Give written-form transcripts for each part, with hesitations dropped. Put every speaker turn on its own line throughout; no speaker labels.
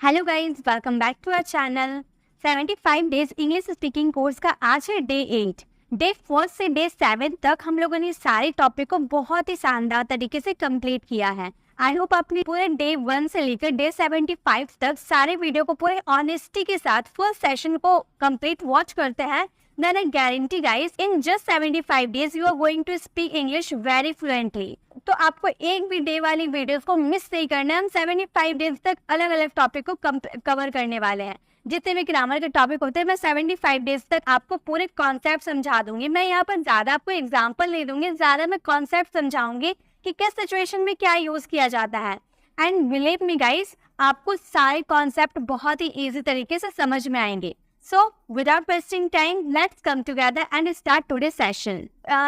Hello guys, welcome back to our channel. 75 days English speaking course का आज है day 8। Day 4 से day 7 तक हम लोगों ने सारे टॉपिक को बहुत ही शानदार तरीके से कंप्लीट किया है। आई होप आपने पूरे डे 1 से लेकर डे 75 तक सारे वीडियो को पूरे ऑनेस्टी के साथ फुल सेशन को कंप्लीट वॉच करते हैं। Then I guarantee guys, in just 75 days you are going to speak English very fluently। तो आपको एक भी डे वाली वीडियोस को मिस नहीं करना है। हम 75 डेज तक अलग अलग टॉपिक को कवर करने वाले हैं। जितने भी ग्रामर के टॉपिक होते हैं मैं 75 डेज तक आपको पूरे कॉन्सेप्ट समझा दूंगी। मैं यहाँ पर ज्यादा आपको एग्जाम्पल नहीं दूंगी, ज्यादा मैं कॉन्सेप्ट समझाऊंगी कि किस सिचुएशन में क्या यूज किया जाता है। एंड बिलीव मी गाइस, आपको सारे कॉन्सेप्ट बहुत ही ईजी तरीके से समझ में आएंगे। So, without wasting time, let's come together and start today's session।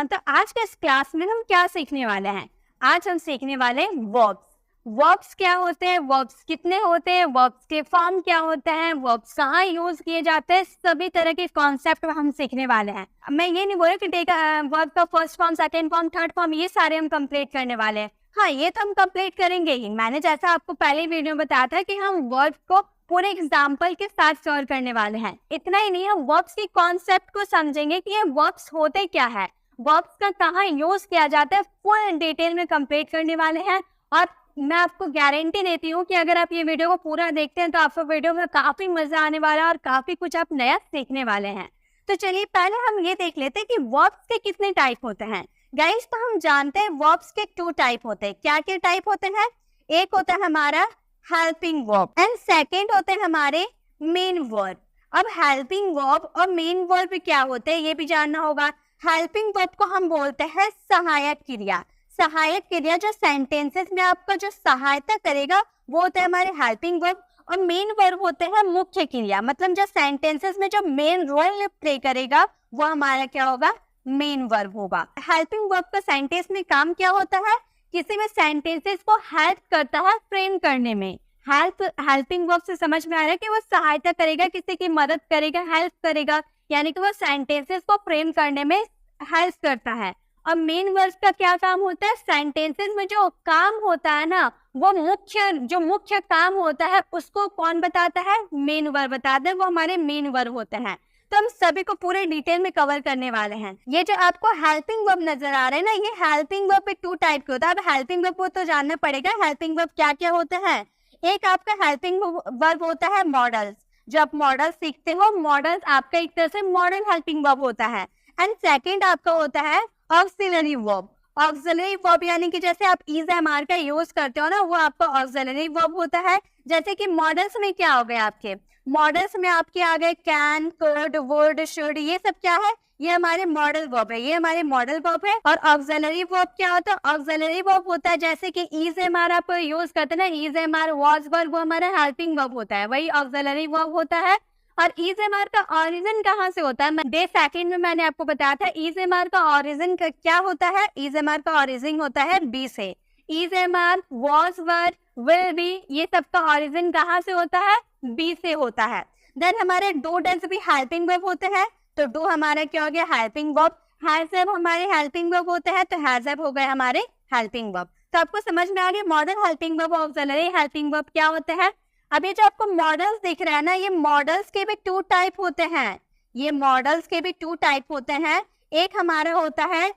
तो आज के इस क्लास में हम क्या सीखने वाले हैं? आज हम सीखने वाले हैं verbs। verbs क्या होते हैं, verbs कितने होते हैं, verbs के फॉर्म क्या होते हैं, verbs कहाँ यूज किए जाते हैं, सभी तरह के कॉन्सेप्ट हम सीखने वाले हैं। मैं ये नहीं बोल रही कि वर्ब का first form, second form, third form ये सारे हम कंप्लीट करने वाले हैं। हाँ, ये तो हम कंप्लीट करेंगे ही। मैंने जैसा आपको पहले वीडियो में बताया था कि हम वर्ब को पूरे एग्जाम्पल के साथ सॉल्व करने वाले हैं। इतना ही नहीं, हम वर्ब्स की कॉन्सेप्ट को समझेंगे कि ये वर्ब्स होते क्या है, वर्ब्स का कहाँ यूज किया जाता है, फुल डिटेल में कंप्लीट करने वाले हैं। और मैं आपको गारंटी देती हूँ कि अगर आप ये वीडियो को पूरा देखते हैं तो आपको वीडियो में काफी मजा आने वाला है और काफी कुछ आप नया सीखने वाले हैं। तो चलिए पहले हम ये देख लेते हैं कि वर्ब्स के कितने टाइप होते हैं। गाइस, तो हम जानते हैं वर्ब्स के 2 टाइप होते हैं। क्या क्या टाइप होते हैं? एक होता है हमारा हेल्पिंग वर्ब एंड सेकेंड होते हैं हमारे मेन वर्ब। अब हेल्पिंग वर्ब और मेन वर्ब क्या होते हैं ये भी जानना होगा। हेल्पिंग वर्ब को हम बोलते हैं सहायक क्रिया। सहायक क्रिया जो सेंटेंसेस में आपका जो सहायता करेगा वो होता है हमारे हेल्पिंग वर्ब। और मेन वर्ब होते हैं मुख्य क्रिया, मतलब जो सेंटेंसेस में जो मेन रोल प्ले करेगा वो हमारा क्या होगा, मेन वर्ब होगा। हेल्पिंग वर्ब का सेंटेंस में काम क्या होता है, किसी में सेंटेंसेस को हेल्प करता है फ्रेम करने में। हेल्पिंग वर्ब से समझ में आ रहा है कि वो सहायता करेगा, किसी की मदद करेगा, हेल्प करेगा, यानी कि वो सेंटेंसेस को फ्रेम करने में हेल्प करता है। और मेन वर्ब का क्या काम होता है, सेंटेंसेस में जो काम होता है ना, वो मुख्य काम होता है उसको कौन बताता है, मेन वर्ब बताता है, वो हमारे मेन वर्ब होते हैं। तो हम सभी को पूरे डिटेल में कवर करने वाले हैं। ये जो आपको हेल्पिंग वर्ब नजर आ रहे हैं ना, ये हेल्पिंग वर्ब 2 टाइप के होता है। अब हेल्पिंग वर्ब को तो जानना पड़ेगा हेल्पिंग वर्ब क्या क्या होते हैं। एक आपका हेल्पिंग वर्ब होता है मॉडल्स। जो आप मॉडल सीखते हो, मॉडल्स आपका एक तरह से मॉडल हेल्पिंग वर्ब होता है। एंड सेकेंड आपका होता है ऑक्सिलरी वर्ब। ऑक्सिलरी वर्ब यानी कि जैसे आप इज एम आर का यूज करते हो ना, वो आपका ऑक्सिलरी वर्ब होता है। जैसे कि मॉडल्स में क्या हो गए, आपके मॉडल्स में आपके आ गए कैन, कुड, वुड, शुड, ये सब क्या है, ये हमारे मॉडल वर्ब है, ये हमारे मॉडल वर्ब है। और ऑक्सिलरी वर्ब क्या होता है, ऑक्सिलरी वर्ब होता है जैसे कि इज एम आर आप यूज करते हैं ना, is am are, was verb, वो हमारा हेल्पिंग वर्ब होता है, वही ऑक्सिलरी वर्ब होता है। और इज एम आर का ऑरिजिन कहाँ से होता है, डे सेकंड में मैंने आपको बताया था इज एम आर का ऑरिजिन क्या होता है। इज एम आर का ऑरिजिन होता है बी से। Is am are, was verb, will be, ये सब का ऑरिजिन कहाँ से होता है, बी से होता है। देन हमारे डू डज भी हेल्पिंग वर्ब होते हैं। तो डू हमारा क्या हो गया, हेल्पिंग वर्ब। हैज हैव हमारे हेल्पिंग वर्ब होते हैं, तो हैज हैव हो गए हमारे हेल्पिंग वर्ब। तो आपको समझ में आ गया model helping verb, auxiliary helping verb क्या होते हैं। अब ये जो आपको मॉडल्स दिख रहा है ना, ये मॉडल्स के भी 2 टाइप होते हैं। ये मॉडल्स के भी 2 टाइप होते हैं। एक हमारा होता है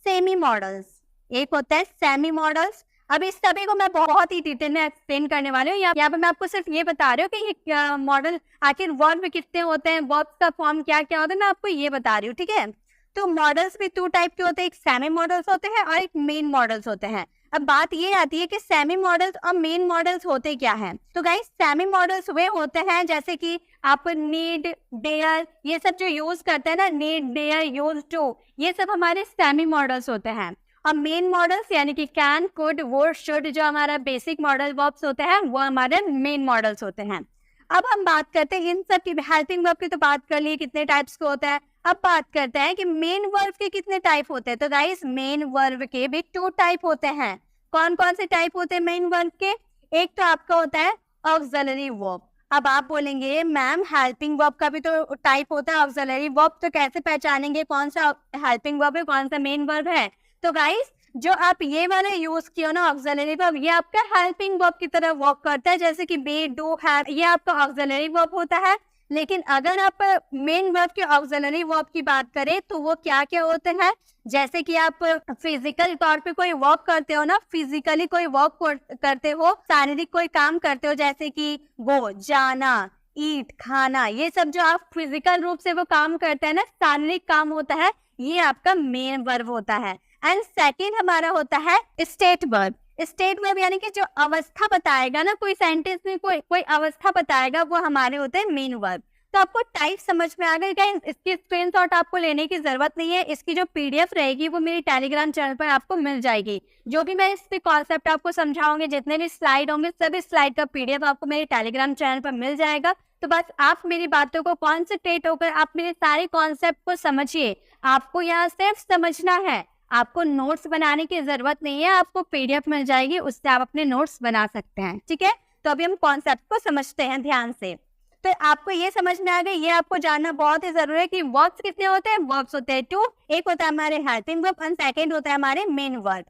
सेमी मॉडल्स, एक होता है सेमी मॉडल्स। अब इस सभी को मैं बहुत ही डिटेल में एक्सप्लेन करने वाली हूँ। यहाँ पे मैं आपको सिर्फ ये बता रही हूँ कि ये मॉडल आखिर वर्ब कितने होते हैं, वर्ब का फॉर्म क्या क्या होता है, मैं आपको ये बता रही हूँ, ठीक है। तो मॉडल्स भी 2 टाइप के होते हैं, एक सेमी मॉडल्स होते हैं और एक मेन मॉडल्स होते हैं। अब बात ये आती है कि सेमी मॉडल्स और मेन मॉडल्स होते क्या हैं। तो गाइस, सेमी मॉडल्स वे होते हैं जैसे कि आप नीड, डेयर, ये सब जो यूज करते हैं ना, नीड, डेयर, यूज टू, ये सब हमारे सेमी मॉडल्स होते हैं। और मेन मॉडल्स यानी कि कैन, कुड, वुड, शुड, जो हमारा बेसिक मॉडल वर्ब्स होते हैं, वो हमारे मेन मॉडल्स होते हैं। अब हम बात करते हैं इन सब की, हेल्पिंग वर्ब की तो बात कर ली कितने टाइप्स के होता है। अब बात करते हैं कि मेन वर्ब के कितने टाइप होते हैं। तो गाइस, मेन वर्ब के भी 2 टाइप होते हैं। कौन कौन से टाइप होते हैं मेन वर्ब के? एक तो आपका होता है ऑक्सिलरी वर्ब। अब आप बोलेंगे मैम हेल्पिंग वर्ब का भी तो टाइप होता है ऑक्सिलरी वर्ब, तो कैसे पहचानेंगे कौन सा हेल्पिंग वर्ब है कौन सा मेन वर्ब है। तो गाइस, जो आप ये वाला यूज किया ना ऑक्सिलरी वर्ब, ये आपका हेल्पिंग वर्ब की तरह वर्क करता है, जैसे कि बी, डू, हैव, ये आपका ऑक्सिलरी वर्ब होता है। लेकिन अगर आप मेन वर्ब के ऑक्सिलरी वर्ब की बात करें तो वो क्या क्या होते हैं, जैसे कि आप फिजिकल तौर पे कोई वर्क करते हो ना, फिजिकली कोई वर्क करते हो, शारीरिक कोई काम करते हो, जैसे कि गो, जाना, ईट, खाना, ये सब जो आप फिजिकल रूप से वो काम करते हैं ना, शारीरिक काम होता है, ये आपका मेन वर्ब होता है। एंड सेकेंड हमारा होता है स्टेट वर्ब। स्टेट वर्ब यानी कि जो अवस्था बताएगा ना, कोई सेंटेंस में कोई अवस्था बताएगा, वो हमारे होते हैं मेन वर्ब। तो आपको टाइप समझ में आ गई क्या? इसकी स्क्रीनशॉट आपको लेने की जरूरत नहीं है, इसकी जो पीडीएफ रहेगी वो मेरी टेलीग्राम चैनल पर आपको मिल जाएगी। जो भी मैं इस पे कॉन्सेप्ट आपको समझाऊंगी, जितने भी स्लाइड होंगे, सभी स्लाइड का पीडीएफ आपको मेरे टेलीग्राम चैनल पर मिल जाएगा। तो बस आप मेरी बातों को कॉन्सेंट्रेट होकर आप मेरे सारे कॉन्सेप्ट को समझिए। आपको यहाँ सिर्फ समझना है, आपको नोट्स बनाने की जरूरत नहीं है, आपको पीडीएफ मिल जाएगी, उससे आप अपने नोट्स बना सकते हैं। ठीक है, तो अभी हम कॉन्सेप्ट को समझते हैं ध्यान से। तो आपको ये समझ में आ गई, ये आपको जानना बहुत ही जरूरी है कि वर्ब्स कितने होते हैं। वर्ब्स होते हैं 2, एक होता है हमारे हेल्पिंग वर्ब एंड सेकंड होता है हमारे मेन वर्ब।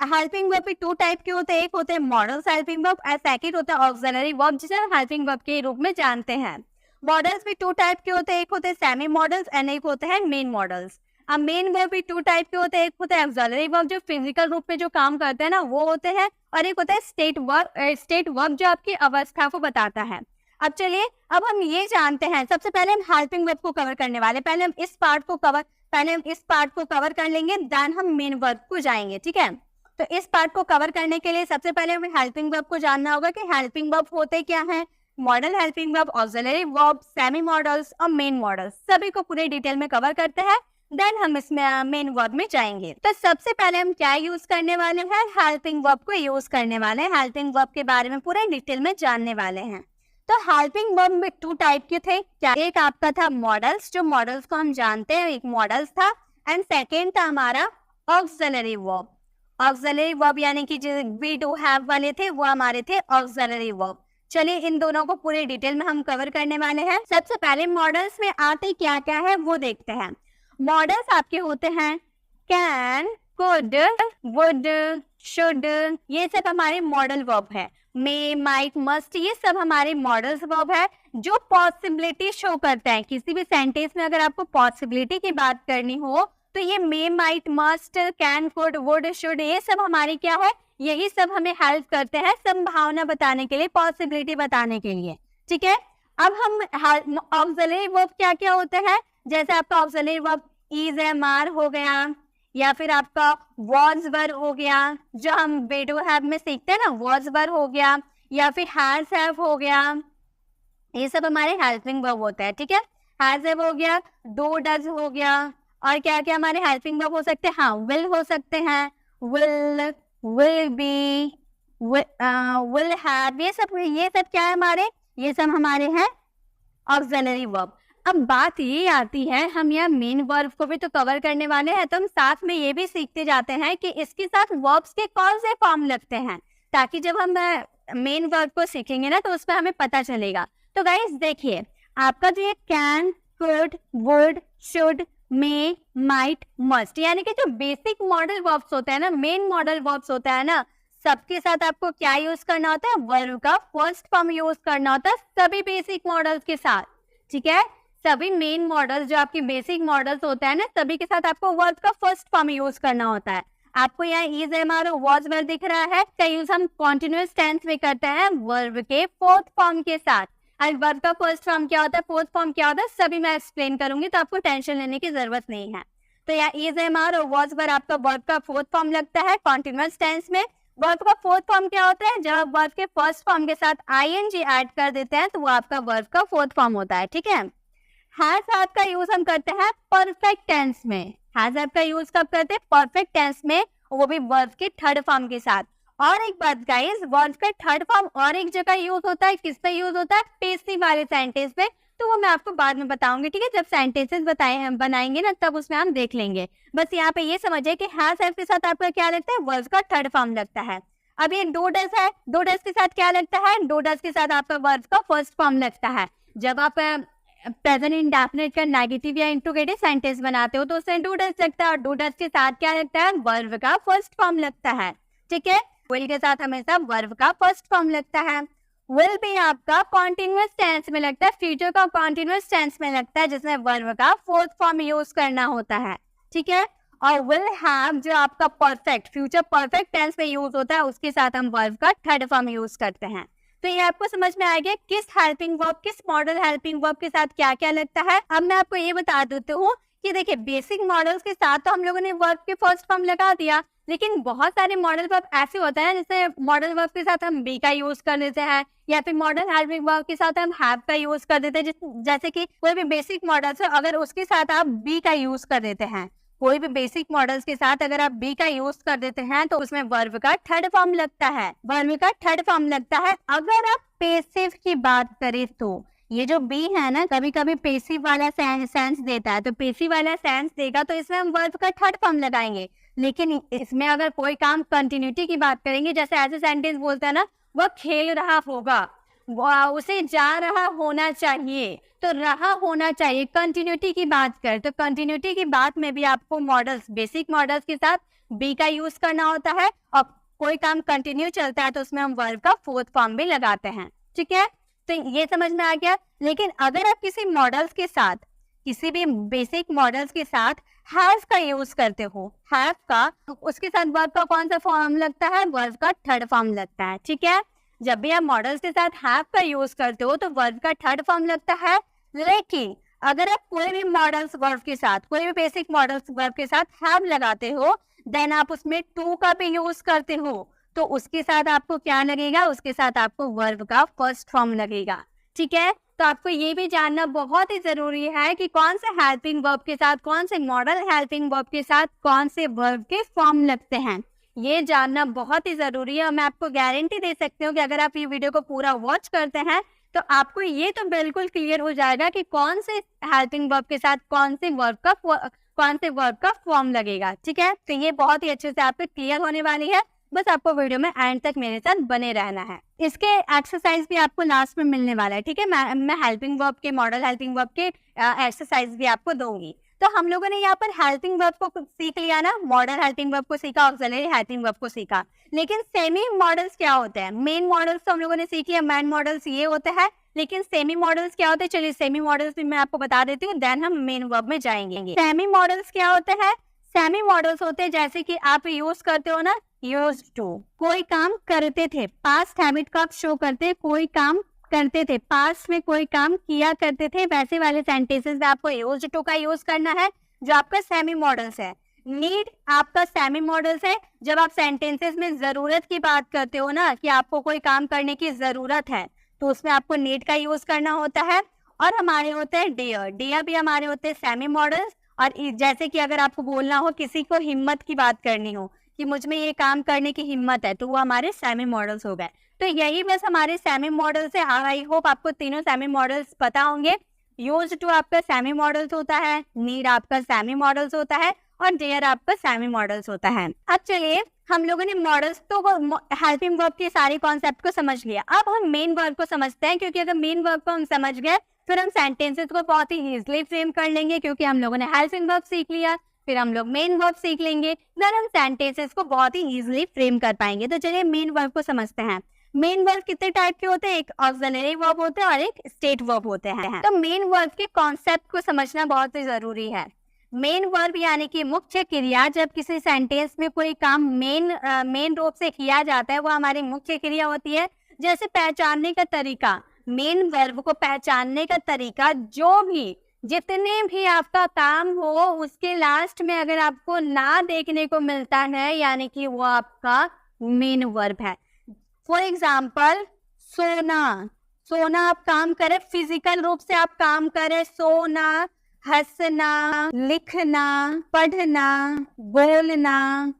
हेल्पिंग वर्ब भी 2 टाइप के होते हैं, एक होते हैं models helping verb and second होता है ऑक्सिलरी वर्ब, जिसे हम हेल्पिंग वर्ब के रूप में जानते हैं। मॉडल्स भी 2 टाइप के होते हैं, एक होते हैं सेमी मॉडल्स एंड एक होते हैं मेन मॉडल्स। अब मेन वर्ब भी 2 टाइप के होते हैं, एक होता है ऑक्सिलरी वर्ब जो फिजिकल रूप में जो काम करते हैं ना, वो होते हैं, और एक होता है स्टेट वर्ब जो आपकी अवस्था को बताता है। अब चलिए, अब हम ये जानते हैं, सबसे पहले हम हेल्पिंग वर्ब को कवर करने वाले, पहले हम इस पार्ट को कवर कर लेंगे, देन हम मेन वर्ब को जाएंगे। ठीक है, तो इस पार्ट को कवर करने के लिए सबसे पहले हमें हेल्पिंग वर्ब को जानना होगा कि हेल्पिंग वर्ब होते क्या है। Model helping verb, auxiliary verb, semi models और मेन मॉडल्स, सभी को पूरे डिटेल में कवर करते हैं, देन हम इसमें मेन वर्ब में जाएंगे। तो सबसे पहले हम क्या यूज करने वाले हैं, हेल्पिंग वर्ब को यूज करने वाले हैं। हेल्पिंग वर्ब के बारे में पूरे डिटेल में जानने वाले हैं। तो हेल्पिंग वर्ब में 2 टाइप के थे, क्या? एक आपका था मॉडल्स, जो मॉडल्स को हम जानते हैं, एक मॉडल्स था, एंड सेकेंड था हमारा ऑक्सिलरी वर्ब। ऑक्सिलरी वर्ब यानी कि जो वी, डू, हैव वाले थे, वो हमारे थे ऑक्सिलरी वर्ब। चलिए, इन दोनों को पूरे डिटेल में हम कवर करने वाले हैं। सबसे पहले मॉडल्स में आते क्या क्या है वो देखते हैं। मॉडल्स आपके होते हैं कैन, कुड, वुड, शुड, ये सब हमारे मॉडल वर्ब है। मे, माइट, मस्ट, ये सब हमारे मॉडल्स वर्ब है जो पॉसिबिलिटी शो करते हैं। किसी भी सेंटेंस में अगर आपको पॉसिबिलिटी की बात करनी हो तो ये may, might, must, can, could, would, should, ये सब हमारी क्या है, यही सब हमें हेल्प करते हैं संभावना बताने के लिए, पॉसिबिलिटी बताने के लिए। ठीक है, अब हम ऑक्सिलरी वर्ब क्या क्या होते हैं, जैसे आपका auxiliary verb is, am, are हो गया, या फिर आपका वॉज वर हो गया, जो हम वी, डू, हैव में सीखते हैं ना, वॉज वर हो गया, या फिर हैज, हैव हो गया, ये सब हमारे हेल्पिंग वर्ब होता है। ठीक है, हैज, हैव हो गया, डू, डज हो गया, और क्या क्या हमारे हेल्पिंग वर्ब हो सकते हैं, हाँ, विल हो सकते हैं, will, will be, will have, ये सब क्या है हमारे, ये सब हमारे हैं ऑक्सिलरी वर्ब। अब बात ये आती है, हम यहाँ मेन वर्ब को भी तो कवर करने वाले हैं, तो हम साथ में ये भी सीखते जाते हैं कि इसके साथ वर्ब्स के कौन से फॉर्म लगते हैं, ताकि जब हम मेन वर्ब को सीखेंगे ना तो उसमें हमें पता चलेगा। तो गाइस देखिए, आपका जो ये can, could, would, should, may, might, must, यानी कि जो बेसिक मॉडल वर्ब्स होते हैं ना, मेन मॉडल वर्ब्स होता है ना, सबके साथ आपको क्या यूज करना होता है, वर्ब का फर्स्ट फॉर्म यूज करना होता है सभी बेसिक मॉडल्स के साथ। ठीक है, सभी मेन मॉडल्स जो आपके बेसिक मॉडल्स होता है ना, सभी के साथ आपको वर्ब का फर्स्ट फॉर्म यूज करना होता है। आपको यहाँ इज, एम, आर, वॉज, वर दिख रहा है, इसका यूज हम कॉन्टिन्यूअस टेंस में करते हैं वर्ब के फोर्थ फॉर्म के साथ। और वर्ब का फर्स्ट फॉर्म क्या होता है, फोर्थ फॉर्म क्या होता है, सभी मैं एक्सप्लेन करूंगी, तो आपको टेंशन लेने की जरूरत नहीं है। तो यहाँ इज, एम, आर और वॉज, वर आपका वर्ब का फोर्थ फॉर्म लगता है कॉन्टिन्यूअस टेंस में। वर्ब का फोर्थ फॉर्म क्या होता है, जब वर्ब के फर्स्ट फॉर्म के साथ आईएनजी ऐड कर देते हैं तो वो आपका वर्ब का फोर्थ फॉर्म होता है। ठीक है, हैज, हैव का यूज हम करते हैं परफेक्ट टेंस में। हैज, हैव का यूज कब करते हैं, परफेक्ट टेंस में, वो भी वर्ब के थर्ड फॉर्म के साथ। और एक बात गाइस, वर्ब का थर्ड फॉर्म और एक जगह यूज होता है, किस पे यूज होता है, पेसिव वाले सेंटेंस पे, तो वो मैं आपको बाद में बताऊंगी। ठीक है, जब सेंटेंसेस बनाएंगे ना तब उसमें हम देख लेंगे। बस यहाँ पे ये समझिए कि हैज, हैव के साथ आपका क्या लगता है, वर्ब का थर्ड फॉर्म लगता है। अब ये डू, डज है, डू, डज के साथ क्या लगता है, डू, डज के साथ आपका वर्ब का फर्स्ट फॉर्म लगता है। जब आप प्रेजेंट इंडेफिनिट का नेगेटिव या इंट्रोगेटिव सेंटेंस बनाते हो तो उसमें डू डज लगता है, और डू डज के साथ क्या लगता है, वर्ब का फर्स्ट फॉर्म लगता है। ठीक है, विल के साथ हमेशा वर्ब का फर्स्ट फॉर्म लगता है। विल भी आपका कॉन्टिन्यूअस टेंस में लगता है, फ्यूचर का कॉन्टिन्यूअस टेंस में लगता है, जिसमें वर्ब का फोर्थ फॉर्म यूज करना होता है। ठीक है, और विल हैव जो आपका परफेक्ट फ्यूचर परफेक्ट टेंस में यूज होता है, उसके साथ हम वर्ब का थर्ड फॉर्म यूज करते हैं। तो ये आपको समझ में आ गया किस हेल्पिंग वर्ब, किस मॉडल हेल्पिंग वर्ब के साथ क्या क्या लगता है। अब मैं आपको ये बता देती हूँ कि देखिए बेसिक मॉडल्स के साथ तो हम लोगों ने वर्ब के फर्स्ट फॉर्म लगा दिया, लेकिन बहुत सारे मॉडल वर्ब ऐसे होते हैं जैसे मॉडल वर्ब के साथ हम बी का यूज कर देते हैं, या फिर मॉडल हेल्पिंग वर्ब के साथ हम हैव का यूज कर देते हैं। जैसे कि कोई भी बेसिक मॉडल्स है, अगर उसके साथ आप बी का यूज कर देते हैं, कोई भी बेसिक मॉडल्स के साथ अगर आप बी का यूज कर देते हैं तो उसमें वर्ब का थर्ड फॉर्म लगता है, वर्ब का थर्ड फॉर्म लगता है। अगर आप पेसिव की बात करें तो ये जो बी है ना, कभी कभी पेसिव वाला सेंस देता है, तो पेसिव वाला सेंस देगा तो इसमें हम वर्ब का थर्ड फॉर्म लगाएंगे। लेकिन इसमें अगर कोई काम कंटिन्यूटी की बात करेंगे, जैसे ऐसे सेंटेंस बोलता है ना, वह खेल रहा होगा, उसे जा रहा होना चाहिए, तो रहा होना चाहिए, कंटिन्यूटी की बात करें तो कंटिन्यूटी की बात में भी आपको मॉडल्स बेसिक मॉडल्स के साथ बी का यूज करना होता है, और कोई काम कंटिन्यू चलता है तो उसमें हम वर्ब का फोर्थ फॉर्म भी लगाते हैं। ठीक है, तो ये समझ में आ गया। लेकिन अगर आप किसी मॉडल्स के साथ, किसी भी बेसिक मॉडल्स के साथ हैव का यूज करते हो, हैव का, उसके साथ वर्ब का कौन सा फॉर्म लगता है, वर्ब का थर्ड फॉर्म लगता है। ठीक है, जब भी आप मॉडल्स के साथ हैव का यूज करते हो तो वर्ब का थर्ड फॉर्म लगता है। लेकिन अगर आप कोई भी मॉडल्स वर्ब के साथ, कोई भी बेसिक मॉडल्स वर्ब के साथ हैव लगाते हो, देन आप उसमें टू का भी यूज करते हो, तो उसके साथ आपको क्या लगेगा, उसके साथ आपको वर्ब का फर्स्ट फॉर्म लगेगा। ठीक है, तो आपको ये भी जानना बहुत ही जरूरी है कि कौन से हेल्पिंग वर्ब के साथ, कौन से मॉडल हेल्पिंग वर्ब के साथ कौन से वर्ब के फॉर्म लगते हैं, ये जानना बहुत ही जरूरी है। और मैं आपको गारंटी दे सकती हूँ कि अगर आप ये वीडियो को पूरा वॉच करते हैं तो आपको ये तो बिल्कुल क्लियर हो जाएगा कि कौन से हेल्पिंग वर्ब के साथ कौन से वर्ब का फॉर्म लगेगा। ठीक है, तो ये बहुत ही अच्छे से आपको क्लियर होने वाली है, बस आपको वीडियो में एंड तक मेरे साथ बने रहना है। इसके एक्सरसाइज भी आपको लास्ट में मिलने वाला है। ठीक है, मैं हेल्पिंग वर्ब के, मॉडल हेल्पिंग वर्ब के एक्सरसाइज भी आपको दूंगी। तो हम लोगों ने यहाँ पर हेल्पिंग वर्ब को सीख लिया ना, मॉडल हेल्पिंग वर्ब को सीखा, ऑक्सिलरी हेल्पिंग वर्ब को सीखा, लेकिन सेमी मॉडल्स क्या होते हैं, मेन मॉडल्स तो हम लोगों ने सीख लिया, मेन मॉडल्स ये होते हैं, लेकिन सेमी मॉडल्स क्या होते हैं, चलिए सेमी मॉडल्स भी मैं आपको बता देती हूँ, देन हम मेन वर्ब में जाएंगे। सेमी मॉडल्स क्या होते हैं, सेमी मॉडल्स होते हैं जैसे कि आप यूज करते हो ना, यूज टू, कोई काम करते थे, पास्ट हैबिट को आप शो करते हैं, कोई काम करते थे, पास्ट में कोई काम किया करते थे, वैसे वाले सेंटेंसेस में आपको यूज टू का यूज करना है, जो आपका सेमी मॉडल्स है। नीड आपका सेमी मॉडल्स है, जब आप सेंटेंसेस में जरूरत की बात करते हो ना, कि आपको कोई काम करने की जरूरत है, तो उसमें आपको नीड का यूज करना होता है। और हमारे होते हैं डियर, डियर भी हमारे होते हैं सेमी मॉडल्स। और जैसे कि अगर आपको बोलना हो, किसी को हिम्मत की बात करनी हो कि मुझ में ये काम करने की हिम्मत है, तो वो हमारे सेमी मॉडल्स हो गए। तो यही बस हमारे सेमी मॉडल्स है। आई होप आपको तीनों सेमी मॉडल्स पता होंगे। यूज टू आपका सेमी मॉडल्स होता है, नीड आपका सेमी मॉडल्स होता है, और डियर आपका सेमी मॉडल्स होता है। अब चलिए, हम लोगों ने मॉडल्स तो हेल्पिंग वर्ब के सारे कॉन्सेप्ट को समझ लिया, अब हम मेन वर्ब को समझते हैं, क्योंकि अगर मेन वर्ब को हम समझ गए फिर हम सेंटेंसेस को बहुत ही इजीली फ्रेम कर लेंगे, क्योंकि हम लोगों ने हेल्पिंग वर्ब सीख लिया, फिर हम लोग मेन वर्ब सीख लेंगे, देन हम सेंटेंसेस को बहुत ही इजीली फ्रेम कर पाएंगे। तो चलिए मेन वर्ब को समझते हैं। मेन वर्ब कितने टाइप के होते हैं, एक ऑक्सिलरी वर्ब होते हैं और एक स्टेट वर्ब होते हैं। तो मेन वर्ब के कॉन्सेप्ट को समझना बहुत ही जरूरी है। मेन वर्ब यानी कि मुख्य क्रिया, जब किसी सेंटेंस में कोई काम मेन रूप से किया जाता है, वो हमारी मुख्य क्रिया होती है। जैसे पहचानने का तरीका, मेन वर्ब को पहचानने का तरीका, जो भी जितने भी आपका काम हो, उसके लास्ट में अगर आपको ना देखने को मिलता है, यानी कि वो आपका मेन वर्ब है। फॉर एग्जाम्पल, सोना, सोना आप काम करें, फिजिकल रूप से आप काम करें, सोना, हंसना, लिखना, पढ़ना, बोलना,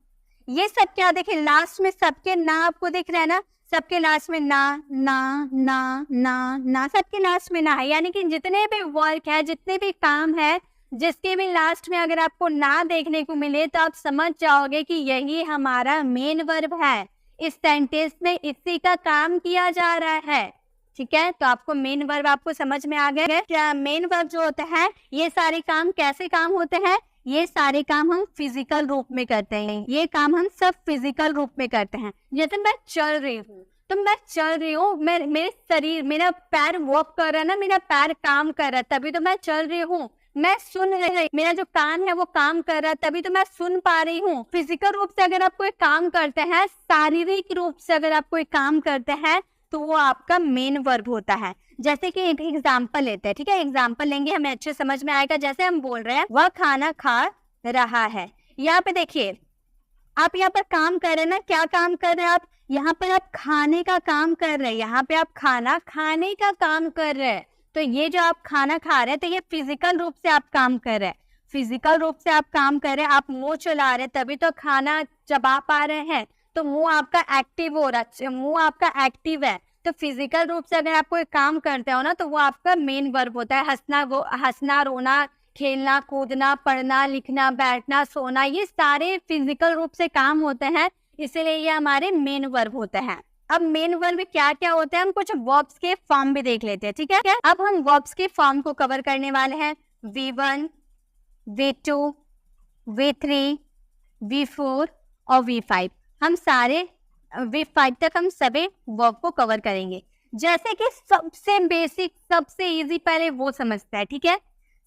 ये सब क्या देखिए लास्ट में सबके ना आपको दिख रहा है ना, सबके लास्ट में ना ना ना ना ना, सबके लास्ट में ना है। यानी कि जितने भी वर्क है, जितने भी काम है, जिसके भी लास्ट में अगर आपको ना देखने को मिले, तो आप समझ जाओगे कि यही हमारा मेन वर्ब है, इस सेंटेंस में इसी का काम किया जा रहा है। ठीक है, तो आपको मेन वर्ब आपको समझ में आ गया। मेन वर्ब जो होता है, ये सारे काम कैसे काम होते हैं, ये सारे काम हम फिजिकल रूप में करते हैं। ये काम हम सब फिजिकल रूप में करते हैं। जैसे मैं चल रही हूँ, तो मैं चल रही हूँ, मेरे शरीर, मेरा पैर वॉक कर रहा है ना, मेरा पैर काम कर रहा है, तभी तो मैं चल रही हूँ। मैं सुन रही, मेरा जो कान है वो काम कर रहा है, तभी तो मैं सुन पा रही हूँ। फिजिकल रूप से अगर आप कोई काम करते हैं, शारीरिक रूप से अगर आप कोई काम करते हैं, तो वो आपका मेन वर्ब होता है। जैसे कि एक एग्जाम्पल लेते हैं, ठीक है, एग्जाम्पल लेंगे, हमें अच्छे समझ में आएगा। जैसे हम बोल रहे हैं वह खाना खा रहा है। यहाँ पे देखिए, आप यहाँ पर काम कर रहे हैं ना, क्या काम कर रहे हैं आप, यहाँ पर आप खाने का काम कर रहे हैं, यहाँ पे आप खाना खाने का काम कर रहे हैं। तो ये जो आप खाना खा रहे हैं, तो ये फिजिकल रूप से आप काम कर रहे हैं, फिजिकल रूप से आप काम कर रहे हैं। आप मुंह चला रहे हैं, तभी तो खाना चबा पा रहे हैं, तो मुंह आपका एक्टिव हो रहा है, मुंह आपका एक्टिव है। तो फिजिकल रूप से अगर आप कोई काम करते हो ना, तो वो आपका मेन वर्ब होता है। हंसना, रोना, खेलना, कूदना, पढ़ना, लिखना, बैठना, सोना, ये सारे फिजिकल रूप से काम होते हैं, इसलिए ये हमारे मेन वर्ब होते हैं। अब मेन वर्ब क्या क्या होते हैं, हम कुछ वर्ब्स के फॉर्म भी देख लेते हैं, ठीक है। अब हम वर्ब्स के फॉर्म को कवर करने वाले हैं। V1, V2, V3, V4 और V5। हम सारे V5 तक हम सभी वर्ब को कवर करेंगे। जैसे कि सबसे बेसिक, सबसे इजी पहले वो समझता है, ठीक है।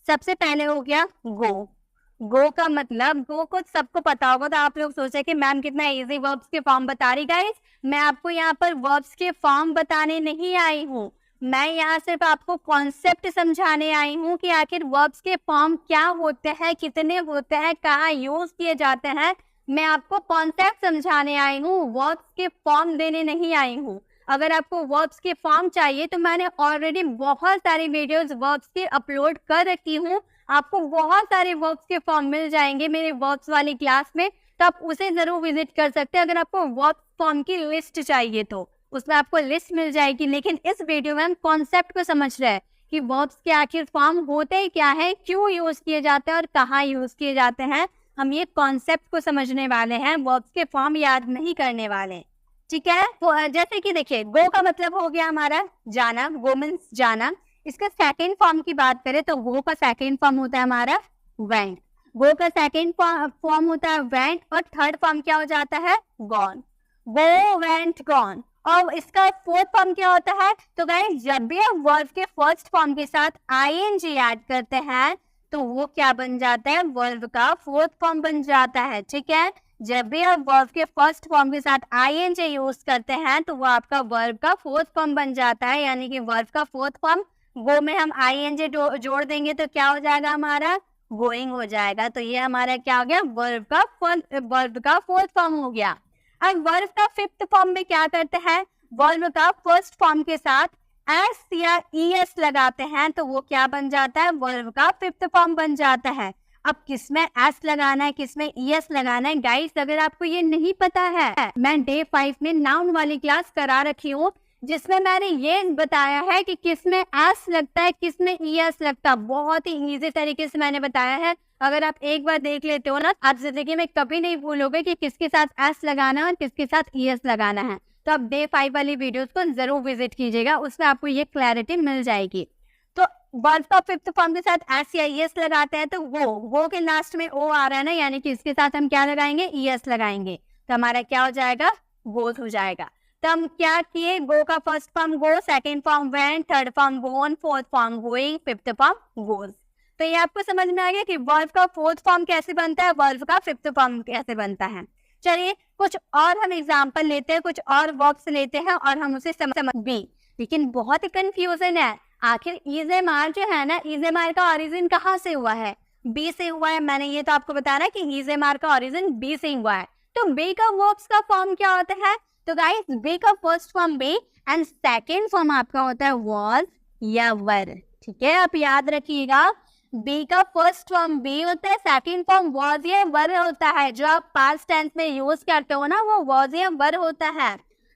सबसे पहले हो गया गो। गो का मतलब, गो को सबको पता होगा, तो आप लोग सोचे कि मैम कितना इजी वर्ब्स के फॉर्म बता रही। गाइस, मैं आपको यहाँ पर वर्ब्स के फॉर्म बताने नहीं आई हूँ, मैं यहाँ सिर्फ आपको कॉन्सेप्ट समझाने आई हूँ कि आखिर वर्ब्स के फॉर्म क्या होते हैं, कितने होते हैं, कहाँ यूज किए जाते हैं। मैं आपको कॉन्सेप्ट समझाने आई हूँ, वर्ब्स के फॉर्म देने नहीं आई हूँ। अगर आपको वर्ब्स के फॉर्म चाहिए तो मैंने ऑलरेडी बहुत सारी वीडियोस वर्ब्स के अपलोड कर रखी हूँ, आपको बहुत सारे वर्ब्स के फॉर्म मिल जाएंगे मेरे वर्ब्स वाली क्लास में, तो आप उसे जरूर विजिट कर सकते हैं। अगर आपको वर्ब्स फॉर्म की लिस्ट चाहिए तो उसमें आपको लिस्ट मिल जाएगी। लेकिन इस वीडियो में हम कॉन्सेप्ट को समझ रहे हैं कि वर्ब्स के आखिर फॉर्म होते क्या है, क्यों यूज किए जाते हैं और कहाँ यूज किए जाते हैं। हम ये कॉन्सेप्ट को समझने वाले हैं, वर्ब्स के फॉर्म याद नहीं करने वाले, ठीक है। तो जैसे कि देखिए, गो का मतलब हो गया हमारा जाना, गो मीन्स जाना। इसका सेकंड फॉर्म की बात करें तो गो का सेकंड फॉर्म होता है हमारा वेंट। गो का सेकंड फॉर्म होता है वेंट, और थर्ड फॉर्म क्या हो जाता है, गॉन। गो, वेंट, गॉन। और इसका फोर्थ फॉर्म क्या होता है, तो गाइस जब भी आप वर्ब के फर्स्ट फॉर्म के साथ आईएनजी ऐड करते हैं तो वो क्या बन जाता है, वर्ब का फोर्थ फॉर्म बन जाता है, ठीक है। जब भी आप वर्ब के फर्स्ट फॉर्म के साथ आईएनजी यूज करते हैं तो वो आपका वर्ब का फोर्थ फॉर्म बन जाता है, यानी कि वर्ब का फोर्थ फॉर्म। गो में हम आईएनजी जोड़ देंगे तो क्या हो जाएगा, हमारा गोइंग हो जाएगा। तो ये हमारा क्या हो गया, वर्ब का फोर्थ फॉर्म हो गया। अब वर्ब का फिफ्थ फॉर्म में क्या करते हैं, वर्ब का फर्स्ट फॉर्म के साथ एस या ईएस लगाते हैं तो वो क्या बन जाता है, वर्ब का फिफ्थ फॉर्म बन जाता है। अब किसमें एस लगाना है, किसमें ईएस लगाना है, गाइस अगर आपको ये नहीं पता है, मैं डे 5 में नाउन वाली क्लास करा रखी हूँ, जिसमें मैंने ये बताया है कि किसमें एस लगता है, किसमें ईएस लगता है। बहुत ही इजी तरीके से मैंने बताया है। अगर आप एक बार देख लेते हो ना, आप जिंदगी में कभी नहीं भूलोगे कि किसके साथ एस लगाना है और किसके साथ ईएस लगाना है। तो आप डे 5 वाली वीडियोस को जरूर विजिट कीजिएगा, उसमें आपको ये क्लैरिटी मिल जाएगी। तो वर्ब का फिफ्थ फॉर्म के साथ एस या ईएस लगाते हैं तो वो के लास्ट में ओ आ रहा है ना, यानी कि इसके साथ हम क्या लगाएंगे, ईएस लगाएंगे, तो हमारा क्या हो जाएगा, गोज हो जाएगा। तो हम क्या किए, गो का first form go, second form went, third form gone, fourth form going, fifth form goes. तो ये आपको समझ में आ गया कि वर्ब का फोर्थ फॉर्म कैसे बनता है, वर्ब का फिफ्थ फॉर्म कैसे बनता है। चलिए कुछ और हम एग्जाम्पल लेते हैं, कुछ और वर्ब्स लेते हैं और हम उसे समझ भी। लेकिन बहुत ही कंफ्यूजन है, आखिर इज़ेमार जो है ना, इज़ेमार का ओरिजिन कहाँ से हुआ है, बी से हुआ है। मैंने ये तो आपको बताया कि इज़ेमार का ओरिजिन बी से हुआ है। तो बी का वर्ब्स का फॉर्म क्या होता है, तो गाइस बी का first form be and second form आपका होता है वाज या वर, ठीक है। आप याद रखिएगा, बी का फर्स्ट फॉर्म बी होता है, सेकंड फॉर्म वाज या वर होता है। जो आप पास्ट टेंस में यूज करते हो ना, वो वाज या वर होता है।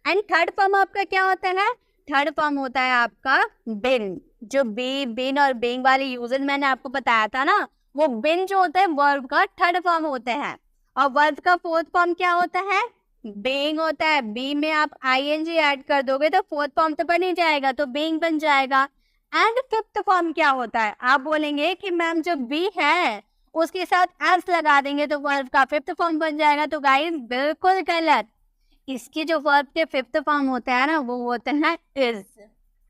एंड थर्ड फॉर्म आपका क्या होता है, थर्ड फॉर्म होता है आपका बिन। जो बी, बिन और बीइंग वाले यूजर मैंने आपको बताया था ना, वो बिन जो होता है वर्ब का थर्ड फॉर्म होता है। और वर्ब का फोर्थ फॉर्म क्या होता है, बीइंग होता है, बी में आप आईएनजी ऐड कर दोगे तो फोर्थ फॉर्म तो बन ही जाएगा, तो बीइंग बन जाएगा। एंड फिफ्थ फॉर्म क्या होता है, आप बोलेंगे कि मैम जो बी है उसके साथ एस लगा देंगे तो वर्ब का फिफ्थ फॉर्म बन जाएगा। तो गाइस बिल्कुल गलत। इसके जो वर्ब के फिफ्थ फॉर्म होता है ना वो होता है इज।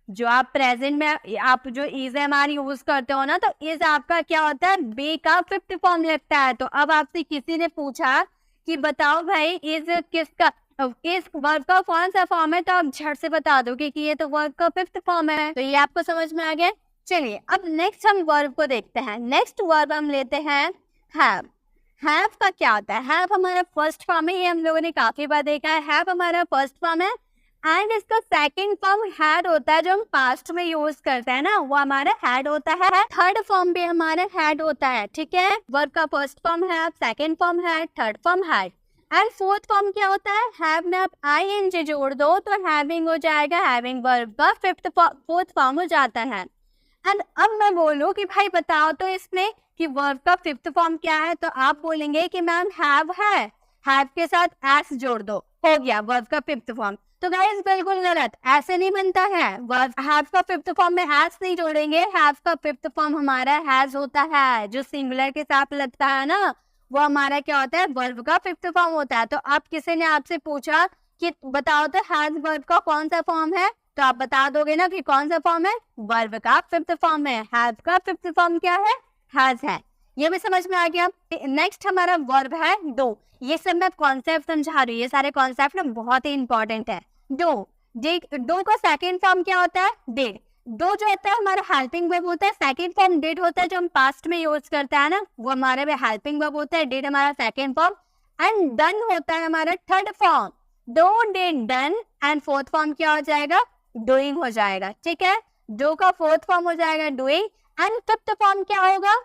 जो आप प्रेजेंट में आप जो इज एम आर यूज करते हो ना, तो इज आपका क्या होता है, बी का फिफ्थ फॉर्म लगता है। तो अब आपसे किसी ने पूछा कि बताओ भाई इज किसका, इस वर्ब का कौन सा फॉर्म है, तो आप झट से बता दोगे कि ये तो वर्ब का फिफ्थ फॉर्म है। तो ये आपको समझ में आ गया। चलिए अब नेक्स्ट हम वर्ब को देखते हैं। नेक्स्ट वर्ब हम लेते हैं हैव। हैव का क्या होता है, हैव हमारा फर्स्ट फॉर्म है, ये हम लोगों ने काफी बार देखा है। हैव हमारा फर्स्ट फॉर्म है एंड इसका सेकंड फॉर्म हैड होता है, जो हम पास्ट में यूज करते हैं ना वो हमारा हैड होता है। थर्ड फॉर्म भी हमारा हैड होता है, ठीक है। वर्ब का first form have, second form had, third form had and fourth form क्या होता है, हैव में आप आईएनजी जोड़ दो तो हैविंग हो जाएगा। हैविंग वर्ब का फोर्थ फॉर्म हो जाता है। एंड अब मैं बोलूं कि भाई बताओ तो इसमें कि वर्ब का फिफ्थ फॉर्म क्या है, तो आप बोलेंगे कि मैम हैव है, हैव के साथ एस जोड़ दो, हो गया वर्ब का फिफ्थ फॉर्म। तो गाइस बिल्कुल गलत, ऐसे नहीं बनता है। वर्ब हैव का फिफ्थ फॉर्म में एस नहीं जोड़ेंगे। हैव का फिफ्थ फॉर्म हमारा हैज होता है, जो सिंगुलर के साथ लगता है ना वो हमारा क्या होता है, वर्ब का फिफ्थ फॉर्म होता है। तो अब किसी ने आपसे पूछा कि बताओ तो हैज वर्ब का कौन सा फॉर्म है, तो आप बता दोगे ना कि कौन सा फॉर्म है, वर्ब का फिफ्थ फॉर्म है। हैव का फिफ्थ फॉर्म क्या है, हैज है। ये भी समझ में आ गया। नेक्स्ट हमारा वर्ब है डू। ये सब मैं कॉन्सेप्ट समझा रही हूँ, ये सारे कॉन्सेप्ट ना बहुत ही इंपॉर्टेंट है। डू, डू का सेकंड फॉर्म क्या होता है, डिड। डू जो होता है हमारा हेल्पिंग वर्ब होता है, सेकंड फॉर्म डिड होता है, जो हम पास्ट में यूज करते हैं ना वो हमारे में हेल्पिंग वर्ब होता है। डिड हमारा सेकंड फॉर्म एंड डन होता है हमारा third form. Do did done and fourth form क्या हो जाएगा, डूइंग हो जाएगा, ठीक है। डू का फोर्थ फॉर्म हो जाएगा डूइंग एंड फिफ्थ फॉर्म क्या होगा,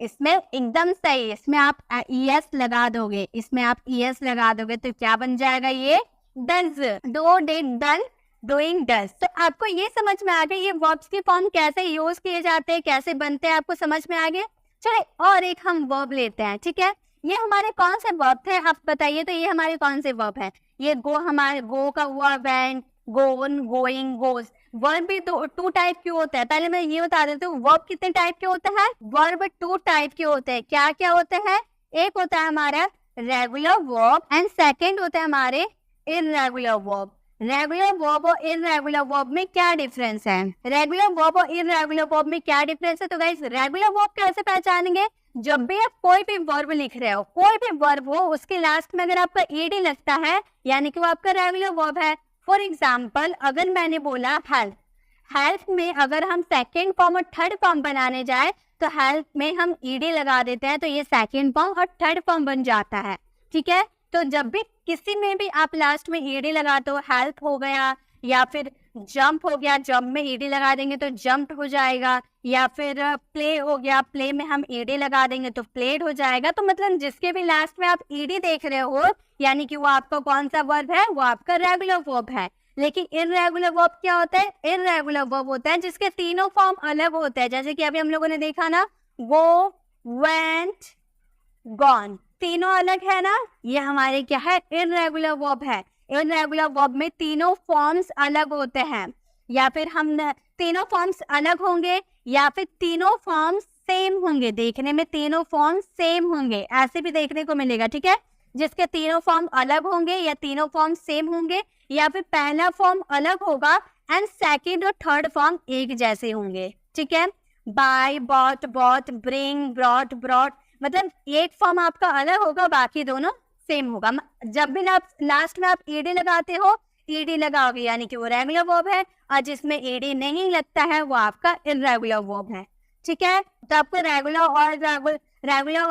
इसमें एकदम सही, इसमें आप ईएस लगा दोगे, इसमें आप ईएस लगा दोगे तो क्या बन जाएगा, ये does. Do did done doing does. तो आपको ये समझ में आ गया ये वर्ब्स के फॉर्म कैसे यूज किए जाते हैं, कैसे बनते हैं, आपको समझ में आ गया। चलिए और एक हम वर्ब लेते हैं, ठीक है। ये हमारे कौन से वर्ब थे आप बताइए, तो ये हमारे कौन से वर्ब है। ये गो, हमारे गो का हुआ वेंट, गोन, गोइंग, गोज। वर्ब भी टू टाइप के होते हैं। पहले मैं ये बता देती हूँ वर्ब कितने टाइप के होते हैं। वर्ब टू टाइप के होते हैं। क्या क्या होते हैं, एक होता है हमारा रेगुलर वर्ब एंड सेकंड होता है हमारे इररेगुलर वर्ब। रेगुलर वर्ब और इररेगुलर वर्ब में क्या डिफरेंस है, रेगुलर वर्ब और इररेगुलर वर्ब में क्या डिफरेंस है। तो गाइस रेगुलर वर्ब कैसे पहचानेंगे, जब भी आप कोई भी वर्ब लिख रहे हो, कोई भी वर्ब हो उसके लास्ट में अगर आपका ईडी लगता है यानी कि वो आपका रेगुलर वर्ब है। फॉर एग्जाम्पल अगर मैंने बोला हेल्प, हेल्प में अगर हम सेकेंड फॉर्म और थर्ड फॉर्म बनाने जाए तो हेल्प में हम ईडी लगा देते हैं तो ये सेकेंड फॉर्म और थर्ड फॉर्म बन जाता है, ठीक है। तो जब भी किसी में भी आप लास्ट में ईडी लगाते हो, हेल्प हो गया या फिर जंप हो गया, जंप में ईडी लगा देंगे तो जंप्ड हो जाएगा, या फिर प्ले हो गया, प्ले में हम ईडी लगा देंगे तो प्लेड हो जाएगा। तो मतलब जिसके भी लास्ट में आप ईडी देख रहे हो यानी कि वो आपका कौन सा वर्ब है, वो आपका रेगुलर वर्ब है। लेकिन इररेगुलर वर्ब क्या होता है, इररेगुलर वर्ब होता है जिसके तीनों फॉर्म अलग होते हैं। जैसे कि अभी हम लोगों ने देखा ना, गो, वेंट, गॉन, तीनों अलग है ना, ये हमारे क्या है, इररेगुलर वर्ब है। इररेगुलर वर्ब में तीनों फॉर्म्स अलग होते हैं, या फिर हम तीनों फॉर्म्स अलग होंगे या फिर तीनों फॉर्म्स सेम होंगे। देखने में तीनों फॉर्म सेम होंगे, ऐसे भी देखने को मिलेगा, ठीक है। जिसके तीनों फॉर्म अलग होंगे या तीनों फॉर्म सेम होंगे, या फिर पहला फॉर्म अलग होगा एंड सेकंड और थर्ड फॉर्म एक जैसे होंगे, ठीक है। Buy, bought, bought, bring, brought, brought, मतलब एक फॉर्म आपका अलग होगा, बाकी दोनों सेम होगा। जब भी आप लास्ट में आप ईडी लगाते हो, ईडी लगाओगे यानी कि वो रेगुलर वर्ब है, और जिसमें ईडी नहीं लगता है वो आपका इररेगुलर वर्ब है, ठीक है। तो आपको रेगुलर और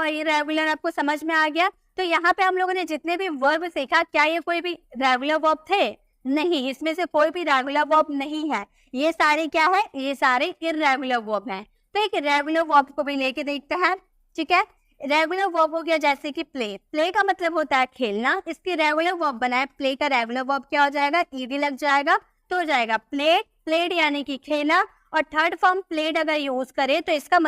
इररेगुलर आपको समझ में आ गया। तो यहाँ पे हम लोगों ने जितने भी वर्ब सीखा, क्या ये कोई भी रेगुलर वर्ब थे, नहीं, इसमें से कोई भी रेगुलर वर्ब नहीं है। ये सारे क्या है, ये सारे इररेगुलर वर्ब हैं। तो एक रेगुलर वर्ब को भी लेके देखते हैं, ठीक है। रेगुलर वर्ब हो गया जैसे कि प्ले, प्ले का मतलब होता है खेलना, इसकी रेगुलर वर्ब बनाए, प्ले का रेगुलर वर्ब क्या हो जाएगा, ईडी लग जाएगा तो हो जाएगा प्लेड, प्लेड यानी कि खेला। और थर्ड फॉर्म प्लेड अगर यूज करे तो इसका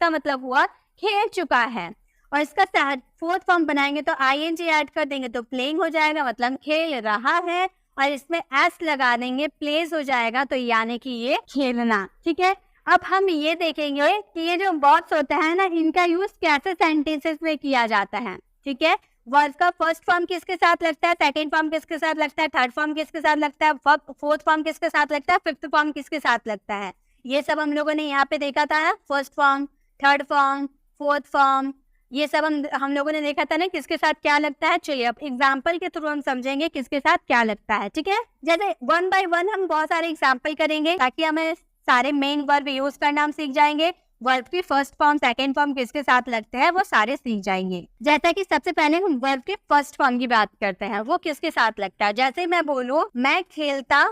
मतलब हुआ खेल चुका है। और इसका फोर्थ फॉर्म बनाएंगे तो ING ऐड कर देंगे तो प्लेइंग हो जाएगा, मतलब खेल रहा है, और इसमें एस लगा देंगे, प्लेस हो जाएगा, तो यानी कि ये खेलना। ठीक है, अब हम ये देखेंगे कि ये जो वर्ब्स होता है ना, इनका यूज कैसे सेंटेंसेस में किया जाता है। ठीक है, वर्ब का फर्स्ट फॉर्म किसके साथ लगता है, सेकंड फॉर्म किसके साथ लगता है, थर्ड फॉर्म किसके साथ लगता है, फोर्थ फॉर्म किसके साथ लगता है, फिफ्थ फॉर्म किसके साथ लगता है, ये सब हम लोगों ने यहाँ पे देखा था। First form, third form, fourth form, ये सब हम लोगों ने देखा था ना, किसके साथ क्या लगता है। चलिए अब एग्जाम्पल के थ्रू हम समझेंगे किसके साथ क्या लगता है। ठीक है, जैसे वन बाय वन हम बहुत सारे एग्जाम्पल करेंगे ताकि हमें सारे मेन वर्ब यूज करना हम सीख जाएंगे। वर्ब की फर्स्ट फॉर्म, सेकंड फॉर्म किसके साथ लगते हैं वो सारे सीख जाएंगे। जैसा कि सबसे पहले हम वर्ब के फर्स्ट फॉर्म की बात करते हैं, वो किसके साथ लगता है। जैसे मैं बोलूं मैं खेलता,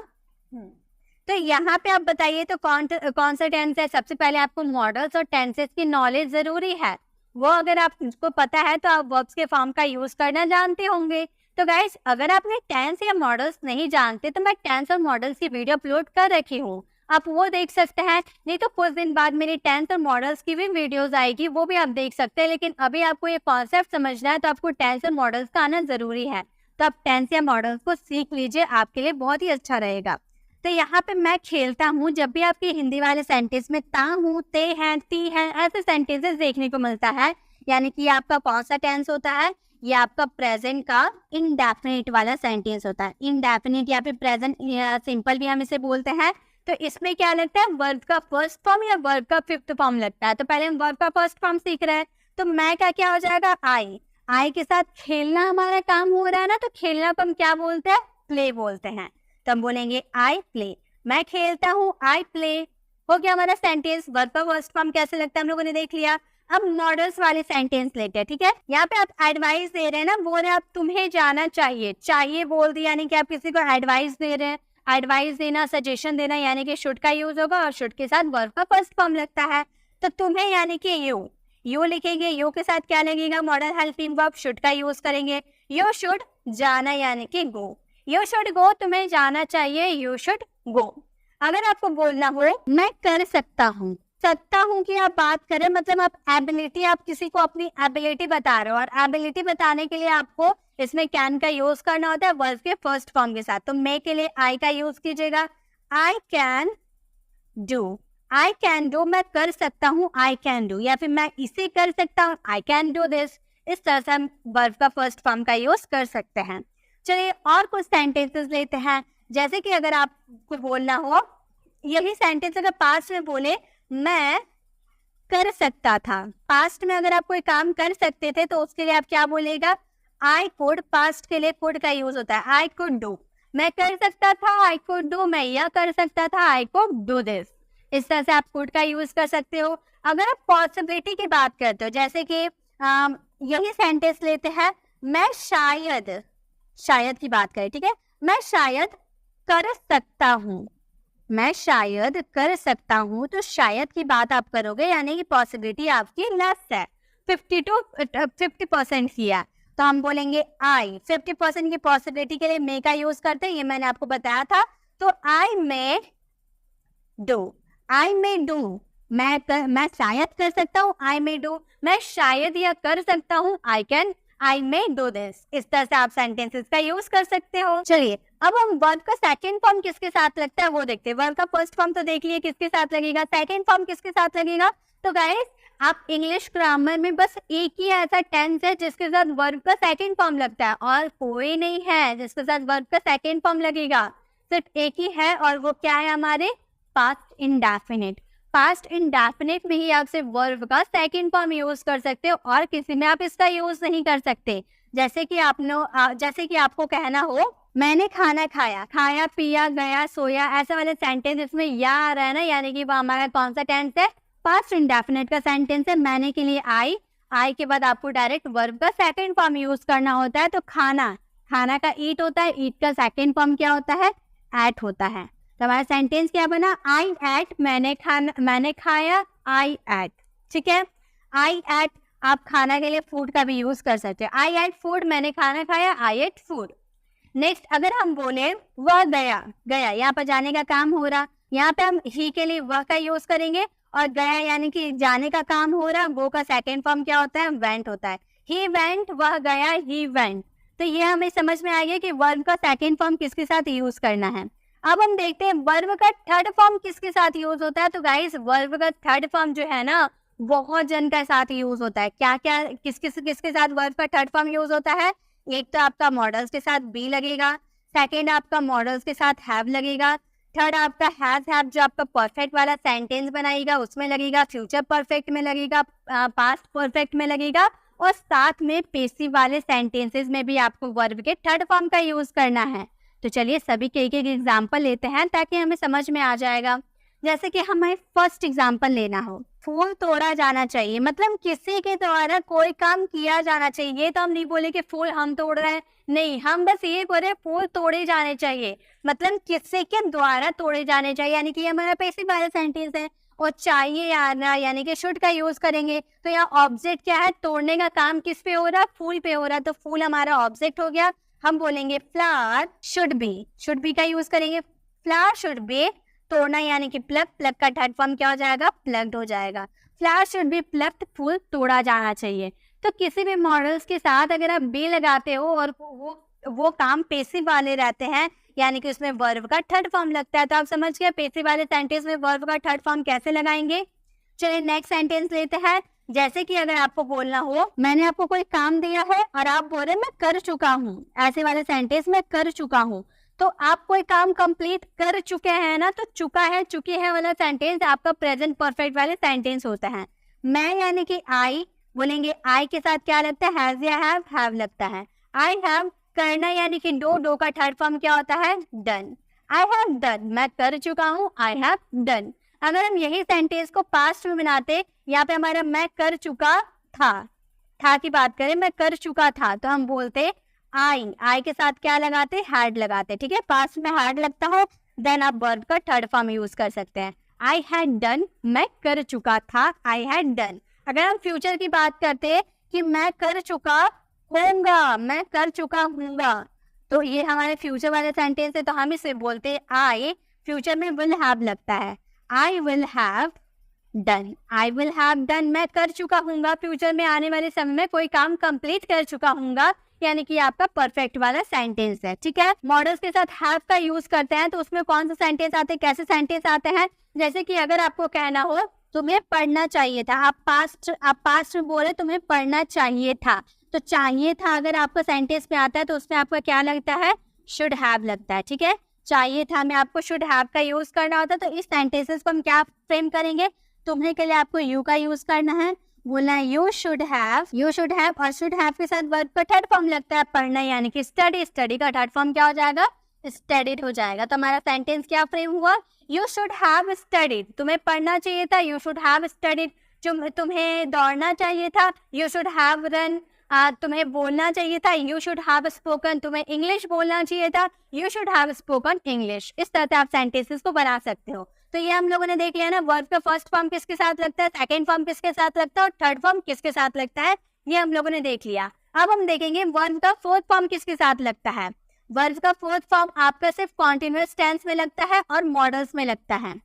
तो यहाँ पे आप बताइए तो कौन सा टेंस है। सबसे पहले आपको मॉडल्स और टेंसेस की नॉलेज जरूरी है, वो अगर आपको पता है तो आप वर्ब्स के फॉर्म का यूज करना जानते होंगे। तो गाइस अगर आपने टेंस या मॉडल्स नहीं जानते तो मैं टेंस और मॉडल्स की वीडियो अपलोड कर रखी हूँ, आप वो देख सकते हैं। नहीं तो कुछ दिन बाद मेरी टेंस और मॉडल्स की भी वीडियोस आएगी, वो भी आप देख सकते हैं। लेकिन अभी आपको ये कॉन्सेप्ट समझना है तो आपको टेंस और मॉडल्स का आना जरूरी है, तो आप टेंस या मॉडल्स को सीख लीजिए, आपके लिए बहुत ही अच्छा रहेगा। तो यहाँ पे मैं खेलता हूँ, जब भी आपके हिंदी वाले सेंटेंस में ता हूँ, ते हैं, ती हैं, ऐसे सेंटेंसेस देखने को मिलता है, यानी कि आपका कौन सा टेंस होता है, ये आपका प्रेजेंट का इनडेफिनिट वाला सेंटेंस होता है। इनडेफिनिट या फिर प्रेजेंट सिंपल भी हम इसे बोलते हैं। तो इसमें क्या लगता है, वर्ब का फर्स्ट फॉर्म या वर्ब का फिफ्थ फॉर्म लगता है। तो पहले हम वर्ब का फर्स्ट फॉर्म सीख रहे हैं, तो मैं का क्या हो जाएगा, आई के साथ खेलना हमारा काम हो रहा है ना, तो खेलना को हम क्या बोलते हैं, प्ले बोलते हैं। तो हम बोलेंगे आई प्ले, मैं खेलता हूँ, आई प्ले, हो गया हमारा सेंटेंस। वर्ब का फर्स्ट फॉर्म कैसे लगता है हम लोगों ने देख लिया। अब मॉडल्स वाले सेंटेंस लेते हैं। ठीक है, यहाँ पे आप एडवाइस दे रहे हैं ना, बोल रहे हैं आप तुम्हें जाना चाहिए, चाहिए बोल दिया यानी कि आप किसी को एडवाइस दे रहे हैं। एडवाइस देना, सजेशन देना यानी कि शुड का यूज होगा, और शुड के साथ वर्ब का फर्स्ट फॉर्म लगता है। तो तुम्हें यानी कि यू लिखेंगे, यू के साथ क्या लगेगा, मॉडल हेल्पिंग वर्ब, शुड का यूज करेंगे। यू शुड, जाना यानी कि गो, यू शुड गो, तुम्हें जाना चाहिए, यू शुड गो। अगर आपको बोलना हो मैं कर सकता हूँ, सकता हूँ की आप बात करें, मतलब आप एबिलिटी, आप किसी को अपनी एबिलिटी बता रहे हो, और एबिलिटी बताने के लिए आपको इसमें कैन का यूज करना होता है वर्ब के फर्स्ट फॉर्म के साथ। तो मे के लिए आई का यूज कीजिएगा, I can do, I can do, मैं कर सकता हूँ, आई कैन डू, या फिर मैं इसे कर सकता हूँ, आई कैन डू दिस। इस तरह से हम वर्ब का फर्स्ट फॉर्म का यूज कर सकते हैं। चलिए और कुछ सेंटेंसेस लेते हैं। जैसे कि अगर आपको बोलना हो, यही सेंटेंस अगर पास्ट में बोले मैं कर सकता था, पास्ट में अगर आप कोई काम कर सकते थे तो उसके लिए आप क्या बोलेगा, आई कुड, पास्ट के लिए कुड का यूज होता है, आई कुड डू, मैं कर सकता था, आई कुड डू, मैं यह कर सकता था, आई कुड डू दिस। इस तरह से आप कुड का यूज कर सकते हो। अगर आप पॉसिबिलिटी की बात करते हो, जैसे कि यही सेंटेंस लेते हैं, मैं शायद की बात करें। ठीक है, मैं शायद कर सकता हूँ, मैं शायद कर सकता हूँ, तो शायद की बात आप करोगे यानी कि पॉसिबिलिटी आपकी लेस है, 50% की है, तो हम बोलेंगे आई। 50% की पॉसिबिलिटी के लिए मे का यूज करते हैं, ये मैंने आपको बताया था। तो आई may do, I may do, मैं शायद कर सकता हूँ, आई मे डू, मैं शायद यह कर सकता हूँ, आई मे डू दिस। इस तरह से आप सेंटेंसेस का यूज कर सकते हो। चलिए अब हम वर्ब का सेकंड फॉर्म किसके साथ लगता है वो देखते हैं। वर्ब का फर्स्ट फॉर्म तो देख लिए किसके साथ लगेगा, सेकंड फॉर्म किसके साथ लगेगा। तो गाइस आप इंग्लिश ग्रामर में बस एक ही ऐसा टेंस है जिसके साथ वर्ब का सेकंड फॉर्म लगता है, और कोई नहीं है जिसके साथ वर्ब का सेकंड फॉर्म लगेगा, सिर्फ एक ही है, और वो क्या है, हमारे पास्ट इंडेफिनिट। पास्ट इंडेफिनिट में ही आप सिर्फ वर्ब का सेकंड फॉर्म यूज कर सकते हो, और किसी में आप इसका यूज नहीं कर सकते। जैसे कि आपको कहना हो मैंने खाना खाया, खाया, पिया, गया, सोया, ऐसा वाले सेंटेंस इसमें या आ रहा है ना, यानी कि वो हमारा कौन सा टेंस है, पास्ट इंडेफिनिट का सेंटेंस है। मैंने के लिए आई के बाद आपको डायरेक्ट वर्ब का सेकंड फॉर्म यूज करना होता है। तो खाना का ईट होता है, ईट का सेकंड फॉर्म क्या होता है, एट होता है। तो हमारा सेंटेंस क्या बना, आई एट, मैंने खाया, आई एट। ठीक है, आई एट आप खाना के लिए फूड का भी यूज कर सकते हैं, आई एट फूड, मैंने खाना खाया, आई एट फूड। नेक्स्ट अगर हम बोले वह गया, यहाँ पर जाने का काम हो रहा, यहाँ पे हम ही के लिए वह का यूज करेंगे, और गया यानी कि जाने का काम हो रहा, वो का सेकेंड फॉर्म क्या होता है, वेंट होता है। ही वेंट, वह गया, ही वेंट। तो ये हमें समझ में आ गया कि वर्ब का सेकेंड फॉर्म किसके साथ यूज करना है। अब हम देखते हैं वर्ब का थर्ड फॉर्म किसके साथ यूज होता है। तो गाइस वर्ब का थर्ड फॉर्म जो है ना, बहुत जन का साथ यूज होता है। क्या क्या किसके साथ वर्ब का थर्ड फॉर्म यूज होता है? एक तो आपका मॉडल्स के साथ बी लगेगा, सेकेंड आपका मॉडल्स के साथ हैव लगेगा, थर्ड आपका हैव जो आपका परफेक्ट वाला सेंटेंस बनाएगा उसमें लगेगा, फ्यूचर परफेक्ट में लगेगा, पास्ट परफेक्ट में लगेगा, और साथ में पेसिव वाले सेंटेंसेस में भी आपको वर्ब के थर्ड फॉर्म का यूज करना है। तो चलिए सभी के एक एग्जाम्पल लेते हैं ताकि हमें समझ में आ जाएगा। जैसे कि हमें फर्स्ट एग्जाम्पल लेना हो, फूल तोड़ा जाना चाहिए, मतलब किसी के द्वारा कोई काम किया जाना चाहिए। ये तो हम नहीं बोले कि फूल हम तोड़ रहे हैं, नहीं, हम बस ये बोल रहे फूल तोड़े जाने चाहिए, मतलब किसी के द्वारा तोड़े जाने चाहिए, यानी कि हमारा पैसिव वाला सेंटेंस है। और चाहिए आना यानी कि शुड का यूज करेंगे। तो यहाँ ऑब्जेक्ट क्या है, तोड़ने का काम किस पे हो रहा है, फूल पे हो रहा है, तो फूल हमारा ऑब्जेक्ट हो गया। हम बोलेंगे फ्लावर शुड बी का यूज करेंगे, फ्लावर शुड बी, तोड़ना यानी कि प्लग, प्लग का थर्ड फॉर्म क्या हो जाएगा, प्लग्ड हो जाएगा। फ्लावर शुड बी प्लग्ड, फूल तोड़ा जाना चाहिए। तो किसी भी मॉडल्स के साथ अगर आप बी लगाते हो और वो काम पेसिव वाले रहते हैं, यानी कि उसमें वर्ब का थर्ड फॉर्म लगता है, तो आप समझ गए पेसिव वाले सेंटेंस में वर्ब का थर्ड फॉर्म कैसे लगाएंगे। चलिए नेक्स्ट सेंटेंस लेते हैं। जैसे कि अगर आपको बोलना हो, मैंने आपको कोई काम दिया है और आप बोल रहे मैं कर चुका हूँ, ऐसे वाले सेंटेंस में कर चुका हूँ, तो आप कोई काम कंप्लीट कर चुके हैं ना, तो चुका है चुकी है वाला सेंटेंस आपका प्रेजेंट परफेक्ट वाले सेंटेंस होता है। मैं यानी कि आई, बोलेंगे आई के साथ क्या लगता है, हैज या हैव लगता है। आई हैव, करना यानी कि डो का थर्ड फॉर्म क्या होता है, डन। आई हैव डन, मैं कर चुका हूँ, आई हैव डन। अगर हम यही सेंटेंस को पास्ट में बनाते, यहाँ पे हमारा मैं कर चुका था की बात करें, मैं कर चुका था, तो हम बोलते आई के साथ क्या लगाते, हैड लगाते, ठीक है, पास्ट में हैड लगता हो, देन आप वर्ब का थर्ड फॉर्म यूज कर सकते हैं। आई हैड डन, मैं कर चुका था, आई हैड डन। अगर हम फ्यूचर की बात करते कि मैं कर चुका होऊंगा, मैं कर चुका हूँगा, तो ये हमारे फ्यूचर वाले सेंटेंस है, तो हम इसे बोलते आई, फ्यूचर में विल हैव लगता है, I will have done, I will have done, मैं कर चुका हूँगा, फ्यूचर में आने वाले समय में कोई काम कंप्लीट कर चुका हूँगा, यानी कि आपका परफेक्ट वाला सेंटेंस है, ठीक है। मॉडल्स के साथ हैव का यूज करते हैं, तो उसमें कौन सा सेंटेंस आते हैं, कैसे सेंटेंस आते हैं। जैसे कि अगर आपको कहना हो तुम्हें पढ़ना चाहिए था, आप पास्ट में बोले तुम्हें पढ़ना चाहिए था, तो चाहिए था अगर आपका सेंटेंस में आता है तो उसमें आपका क्या लगता है, शुड हैव लगता है, ठीक है। चाहिए था में आपको शुड हैव का यूज करना होता है, तो इस सेंटेंसेस को हम क्या फ्रेम करेंगे, तुम्हें के लिए आपको यू का यूज करना है, बोलना है यू शुड हैव, और शुड हैव के साथ वर्ब का थर्ड फॉर्म लगता है पढ़ना, यानी कि स्टडी, स्टडी का थर्ड फॉर्म क्या हो जाएगा, स्टडीड हो जाएगा। तो हमारा सेंटेंस क्या फ्रेम हुआ, यू शुड हैव स्टडीड, तुम्हें पढ़ना चाहिए था, यू शुड हैव स्टडीड। तुम्हें दौड़ना चाहिए था, यू शुड हैव रन। तुम्हें बोलना चाहिए था, यू शुड हैव स्पोकन, तुम्हें इंग्लिश बोलना चाहिए था, you should have spoken English. इस तरह से आप सेंटेंसेस को बना सकते हो। तो ये हम लोगों ने देख लिया ना, वर्ब का फर्स्ट फॉर्म किसके साथ लगता है, सेकंड फॉर्म किसके साथ लगता है, और थर्ड फॉर्म किसके साथ लगता है, ये हम लोगों ने देख लिया। अब हम देखेंगे वर्ब का फोर्थ फॉर्म किसके साथ लगता है। वर्ब का फोर्थ फॉर्म आपका सिर्फ कॉन्टिन्यूअस टेंस में लगता है और मॉडल्स में लगता है।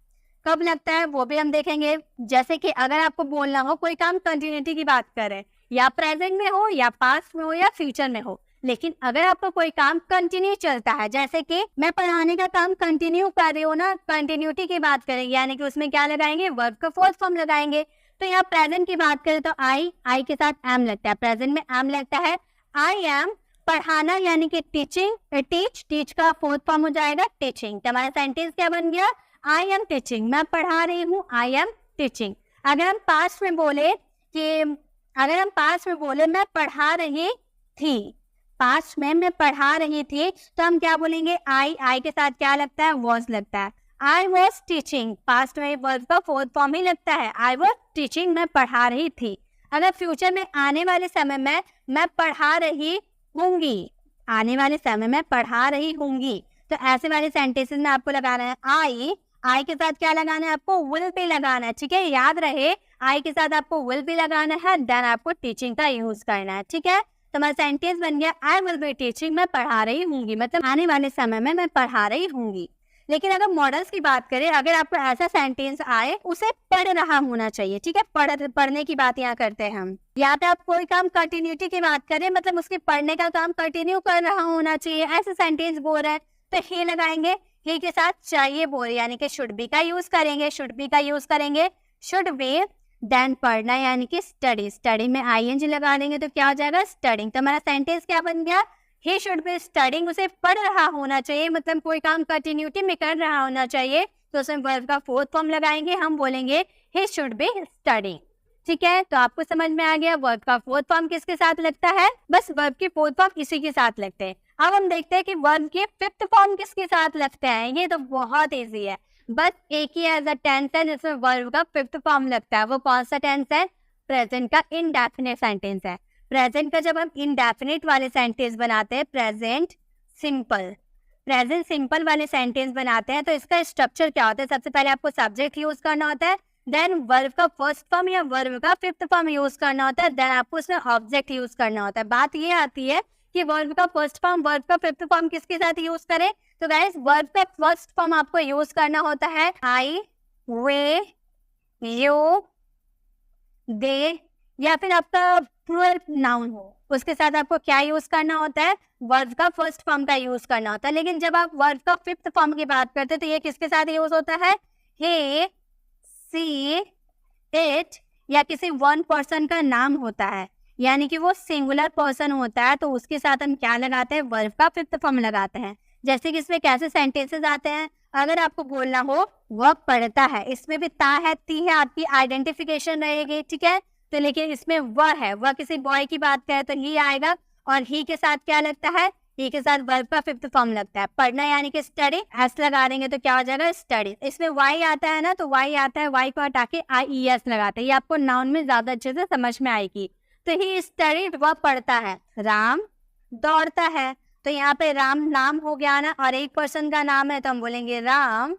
कब लगता है वो भी हम देखेंगे। जैसे कि अगर आपको बोलना हो कोई काम कंटिन्यूटी की बात करें, या प्रेजेंट में हो, या पास्ट में हो, या फ्यूचर में हो, लेकिन अगर आपको कोई काम कंटिन्यू चलता है, जैसे कि मैं पढ़ाने का काम कंटिन्यू कर रही हूँ ना, कंटिन्यूटी की बात करेंगे, यानी कि उसमें क्या लगाएंगे, वर्ब का फोर्थ फॉर्म लगाएंगे। तो यहाँ प्रेजेंट की बात करें तो आई के साथ एम लगता है, प्रेजेंट में एम लगता है। आई एम, पढ़ाना यानी कि टीचिंग, टीच का फोर्थ फॉर्म हो जाएगा टीचिंग। तो हमारा सेंटेंस क्या बन गया, आई एम टीचिंग, मैं पढ़ा रही हूँ, आई एम टीचिंग। अगर हम पास्ट में बोले मैं पढ़ा रही थी, पास्ट में मैं पढ़ा रही थी, तो हम क्या बोलेंगे, आई के साथ क्या लगता है, वॉज लगता है। आई वॉज टीचिंग, पास्ट में वर्ब का फोर्थ फॉर्म ही लगता है, आई वॉज टीचिंग, मैं पढ़ा रही थी। अगर फ्यूचर में आने वाले समय में मैं पढ़ा रही होंगी, आने वाले समय में पढ़ा रही होंगी, तो ऐसे वाले सेंटेंसेस में आपको लगाना है आई के साथ क्या लगाना है, आपको विल भी लगाना है, ठीक है। याद रहे आई के साथ आपको विल भी लगाना है, देन आपको टीचिंग का यूज करना है, ठीक है। तो हमारा सेंटेंस बन गया आई विल बी टीचिंग, मैं पढ़ा रही होंगी, मतलब आने वाले समय में मैं पढ़ा रही होंगी। लेकिन अगर मॉडल्स की बात करें, अगर आपको ऐसा सेंटेंस आए, उसे पढ़ रहा होना चाहिए, ठीक है। पढ़ने की बात यहाँ करते हैं हम। यहाँ पे आप कोई काम कंटिन्यूटी की बात करें, मतलब उसके पढ़ने का काम कंटिन्यू कर रहा होना चाहिए, ऐसे सेंटेंस बोल रहे हैं तो ही लगाएंगे। ही के साथ चाहिए बोल यानी कि शुड बी का यूज करेंगे, शुड बी का यूज करेंगे, शुड बी। देन पढ़ना यानी कि स्टडी, स्टडी में आईएनजी लगा देंगे तो क्या हो जाएगा, स्टडिंग। तो हमारा सेंटेंस क्या बन गया, ही शुड बी स्टडिंग, उसे पढ़ रहा होना चाहिए, मतलब कोई काम कंटिन्यूटी में कर रहा होना चाहिए, तो उसमें वर्ब का फोर्थ फॉर्म लगाएंगे, हम बोलेंगे ही शुड बी स्टडिंग, ठीक है। तो आपको समझ में आ गया वर्ब का फोर्थ फॉर्म किसके साथ लगता है, बस वर्ब के फोर्थ फॉर्म इसी के साथ लगते हैं। अब हम देखते हैं कि वर्ब के फिफ्थ फॉर्म किसके साथ लगते हैं, ये तो बहुत इजी है, बस एक ही एज अ टेंस है जिसमें वर्ब का फिफ्थ फॉर्म लगता है। वो कौन सा टेंस है, प्रेजेंट का इनडेफिनिट सेंटेंस है। प्रेजेंट का जब हम इनडेफिनिट वाले सेंटेंस बनाते हैं, प्रेजेंट सिंपल वाले सेंटेंस बनाते हैं, तो इसका स्ट्रक्चर क्या होता है, सबसे पहले आपको सब्जेक्ट यूज करना होता है, देन वर्ब का फर्स्ट फॉर्म या वर्ब का फिफ्थ फॉर्म यूज करना होता है, देन आपको उसमें ऑब्जेक्ट यूज करना होता है। बात ये आती है कि वर्ब का फर्स्ट फॉर्म, वर्ब का फिफ्थ फॉर्म किसके साथ यूज करें, तो गाइस वर्ब का फर्स्ट फॉर्म आपको यूज करना होता है आई, वे, यू, दे, या फिर आपका प्लूरल नाउन हो, उसके साथ आपको क्या यूज करना होता है, वर्ब का फर्स्ट फॉर्म का यूज करना होता है। लेकिन जब आप वर्ब का फिफ्थ फॉर्म की बात करते हैं तो ये किसके साथ यूज होता है, हे, सी, इट, या किसी वन पर्सन का नाम होता है, यानी कि वो सिंगुलर पर्सन होता है, तो उसके साथ हम क्या लगाते हैं, वर्ब का फिफ्थ फॉर्म लगाते हैं। जैसे कि इसमें कैसे सेंटेंसेस आते हैं, अगर आपको बोलना हो वह पढ़ता है, इसमें भी ता है, ती है, आपकी आइडेंटिफिकेशन रहेगी, ठीक है। तो लेकिन इसमें वह है, वह किसी बॉय की बात करें तो ही आएगा, और ही के साथ क्या लगता है, ही के साथ वर्ब का फिफ्थ फॉर्म लगता है। पढ़ना यानी कि स्टडी, एस लगा देंगे तो क्या हो जाएगा, स्टडी। इसमें वाई आता है ना, तो वाई आता है, वाई को हटा के IES लगाते हैं, ये आपको नाउन में ज्यादा अच्छे से समझ में आएगी। तो ही स्टडीड, वह पढ़ता है। राम दौड़ता है, तो यहाँ पे राम नाम हो गया ना, और एक पर्सन का नाम है तो हम बोलेंगे राम।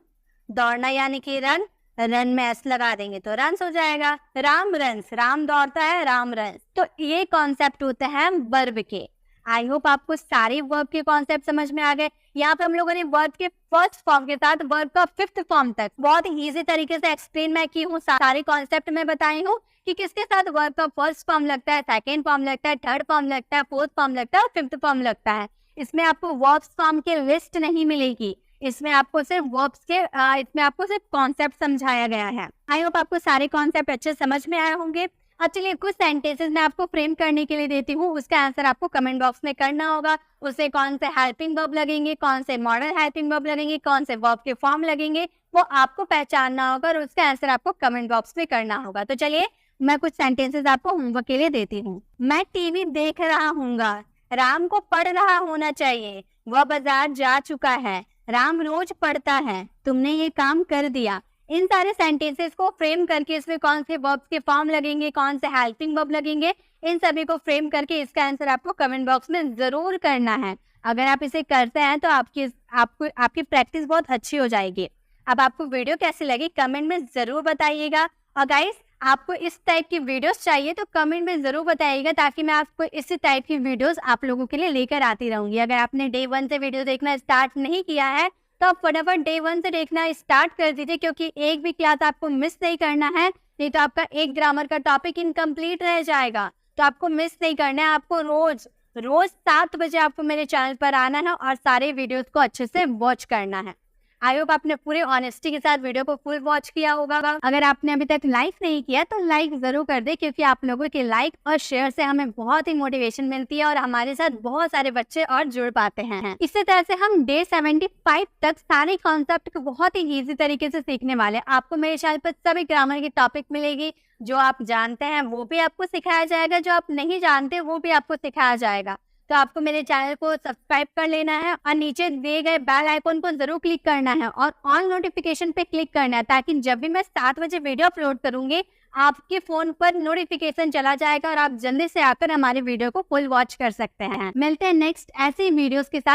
दौड़ना यानी कि रन, रन में एस लगा देंगे तो रन्स हो जाएगा, राम रन्स, राम दौड़ता है, राम रन्स। तो ये कॉन्सेप्ट होते हैं वर्ब के। आई होप आपको सारे वर्ब के कॉन्सेप्ट समझ में आ गए। यहाँ पे हम लोगों ने वर्ब के फर्स्ट फॉर्म के साथ वर्ब का फिफ्थ फॉर्म तक बहुत ही इजी तरीके से एक्सप्लेन मैं की हूँ, सारे कॉन्सेप्ट में बताई हूँ कि किसके साथ वर्ब का फर्स्ट फॉर्म लगता है, सेकेंड फॉर्म लगता है, थर्ड फॉर्म लगता है, फोर्थ फॉर्म लगता है और फिफ्थ फॉर्म लगता है। इसमें आपको वर्ब्स फॉर्म के लिस्ट नहीं मिलेगी, इसमें आपको सिर्फ वर्ब्स के इसमें आपको सिर्फ कॉन्सेप्ट समझाया गया है। आई होप आपको सारे कॉन्सेप्ट अच्छे समझ में आए होंगे। अब चलिए कुछ सेंटेंसेस मैं आपको फ्रेम करने के लिए देती हूँ, उसका आंसर आपको कमेंट बॉक्स में करना होगा। उससे कौन से हेल्पिंग वर्ब लगेंगे, कौन से मॉडल हेल्पिंग वर्ब लगेंगे, कौन से वर्ब के फॉर्म लगेंगे, वो आपको पहचानना होगा और उसका आंसर आपको कमेंट बॉक्स में करना होगा। तो चलिए मैं कुछ सेंटेंसेस आपको होमवर्क के लिए देती हूँ। मैं टीवी देख रहा हूँगा, राम को पढ़ रहा होना चाहिए, वह बाजार जा चुका है, राम रोज पढ़ता है, तुमने ये काम कर दिया। इन सारे सेंटेंसेस को फ्रेम करके इसमें कौन से वर्ब्स के फॉर्म लगेंगे, कौन से हेल्पिंग वर्ब लगेंगे, इन सभी को फ्रेम करके इसका आंसर आपको कमेंट बॉक्स में जरूर करना है। अगर आप इसे करते हैं तो आपकी प्रैक्टिस बहुत अच्छी हो जाएगी। अब आपको वीडियो कैसी लगी कमेंट में जरूर बताइएगा, और गाइस आपको इस टाइप की वीडियोस चाहिए तो कमेंट में जरूर बताइएगा, ताकि मैं आपको इसी टाइप की वीडियोस आप लोगों के लिए लेकर आती रहूंगी। अगर आपने डे 1 से वीडियो देखना स्टार्ट नहीं किया है तो आप फटाफट डे 1 से देखना स्टार्ट कर दीजिए, क्योंकि एक भी क्लास आपको मिस नहीं करना है, नहीं तो आपका एक ग्रामर का टॉपिक इनकम्प्लीट रह जाएगा। तो आपको मिस नहीं करना है, आपको रोज 7 बजे आपको मेरे चैनल पर आना है और सारे वीडियोस को अच्छे से वॉच करना है। आई होप आपने पूरे ऑनेस्टी के साथ वीडियो को फुल वॉच किया होगा। अगर आपने अभी तक लाइक नहीं किया तो लाइक जरूर कर दे, क्योंकि आप लोगों के लाइक और शेयर से हमें बहुत ही मोटिवेशन मिलती है और हमारे साथ बहुत सारे बच्चे और जुड़ पाते हैं। इसी तरह से हम डे 75 तक सारे कॉन्सेप्ट को बहुत ही ईजी तरीके से सीखने वाले। आपको मेरे चैनल पर सभी ग्रामर की टॉपिक मिलेगी, जो आप जानते हैं वो भी आपको सिखाया जाएगा, जो आप नहीं जानते वो भी आपको सिखाया जाएगा। तो आपको मेरे चैनल को सब्सक्राइब कर लेना है और नीचे दिए गए बेल आइकन को जरूर क्लिक करना है और ऑल नोटिफिकेशन पे क्लिक करना है, ताकि जब भी मैं 7 बजे वीडियो अपलोड करूंगी आपके फोन पर नोटिफिकेशन चला जाएगा और आप जल्दी से आकर हमारे वीडियो को फुल वॉच कर सकते हैं। मिलते हैं नेक्स्ट ऐसे वीडियोस के साथ।